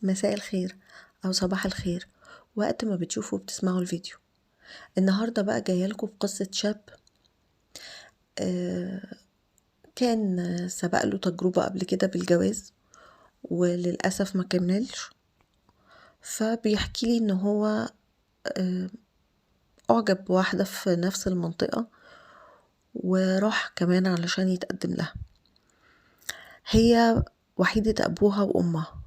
مساء الخير أو صباح الخير وقت ما بتشوفوا وبتسمعوا الفيديو. النهاردة بقى جايلكوا بقصة شاب كان سبق له تجربة قبل كده بالجواز وللأسف ما كملش، فبيحكي لي إن هو أعجب بواحدة في نفس المنطقة وراح كمان علشان يتقدم لها. هي وحيدة أبوها وأمها،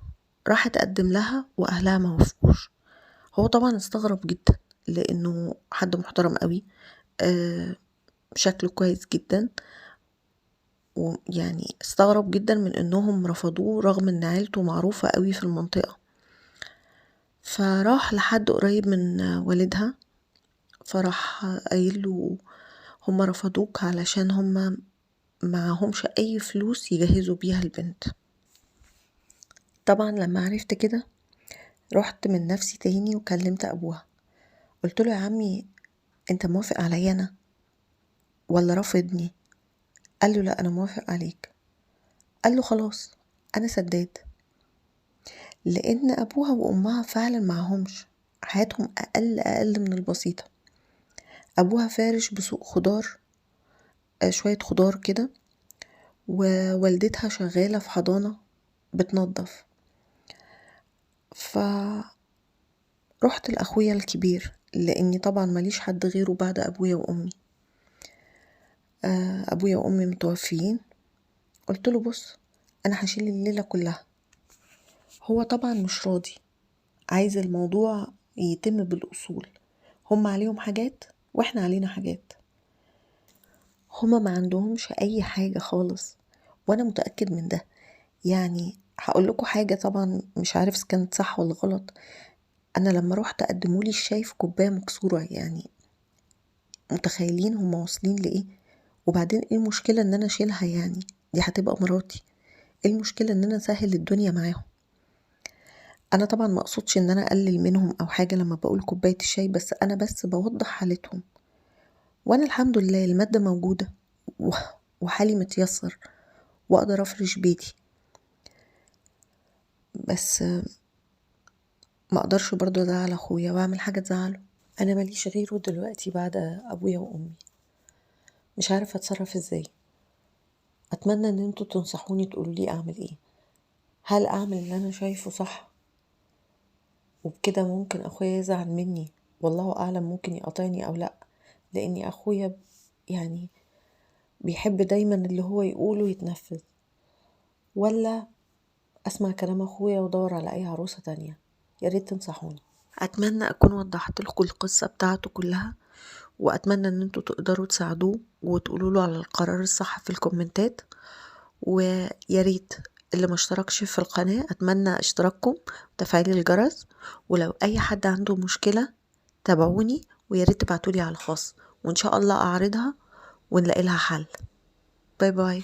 راح تقدم لها وأهلها ما وافقوش. هو طبعا استغرب جدا لأنه حد محترم قوي، شكله كويس جدا، ويعني استغرب جدا من انهم رفضوه رغم ان عيلته معروفة قوي في المنطقة. فراح لحد قريب من والدها، فراح قايل له هما رفضوك علشان هما معهمش اي فلوس يجهزوا بيها البنت. طبعا لما عرفت كده رحت من نفسي تاني وكلمت ابوها، قلت له يا عمي انت موافق عليا انا ولا رافضني؟ قال له لا انا موافق عليك. قال له خلاص انا سداد، لان ابوها وامها فعلا معهمش، حياتهم اقل من البسيطة. ابوها فارش بسوق خضار، شوية خضار كده، ووالدتها شغالة في حضانة بتنظف. فرحت لاخويا الكبير لاني طبعا ماليش حد غيره بعد ابويا وامي. ابويا وامي متوفيين. قلت له بص انا هشيل الليلة كلها. هو طبعا مش راضي، عايز الموضوع يتم بالاصول، هم عليهم حاجات واحنا علينا حاجات. هما ما عندهمش اي حاجة خالص وانا متأكد من ده. يعني هقول لكم حاجة طبعا مش عارف اذا كانت صح ولا غلط. انا لما روحت قدمولي الشاي في كوباية مكسورة، يعني متخيلين هما واصلين لايه؟ وبعدين ايه المشكلة ان انا اشيلها؟ يعني دي هتبقى مراتي، ايه المشكلة ان انا اسهل الدنيا معاهم؟ انا طبعا ما اقصدش ان انا اقلل منهم او حاجة لما بقول كوباية الشاي، بس انا بس بوضح حالتهم. وانا الحمد لله المادة موجودة وحالي متيسر واقدر افرش بيتي، بس ما اقدرش برضو ازعل اخويا واعمل حاجة تزعله. انا ماليش غيره دلوقتي بعد ابويا وامي، مش عارفة اتصرف ازاي. اتمنى ان انتوا تنصحوني تقولوا لي اعمل ايه. هل اعمل اللي انا شايفه صح وبكده ممكن اخويا يزعل مني؟ والله اعلم ممكن يقاطعني او لا، لاني اخويا يعني بيحب دايما اللي هو يقوله يتنفذ. ولا اسمع كلام اخويا وادور على اي عروسة تانية؟ يا ريت تنصحوني. اتمنى اكون وضحت لكم القصة بتاعته كلها، واتمنى ان انتوا تقدروا تساعدوه وتقولوا له على القرار الصح في الكومنتات. ويا ريت اللي ما اشتركش في القناة اتمنى اشتراككم وتفعيل الجرس. ولو اي حد عنده مشكلة تابعوني، ويا ريت تبعتولي على الخاص وان شاء الله اعرضها ونلاقي لها حل. باي باي.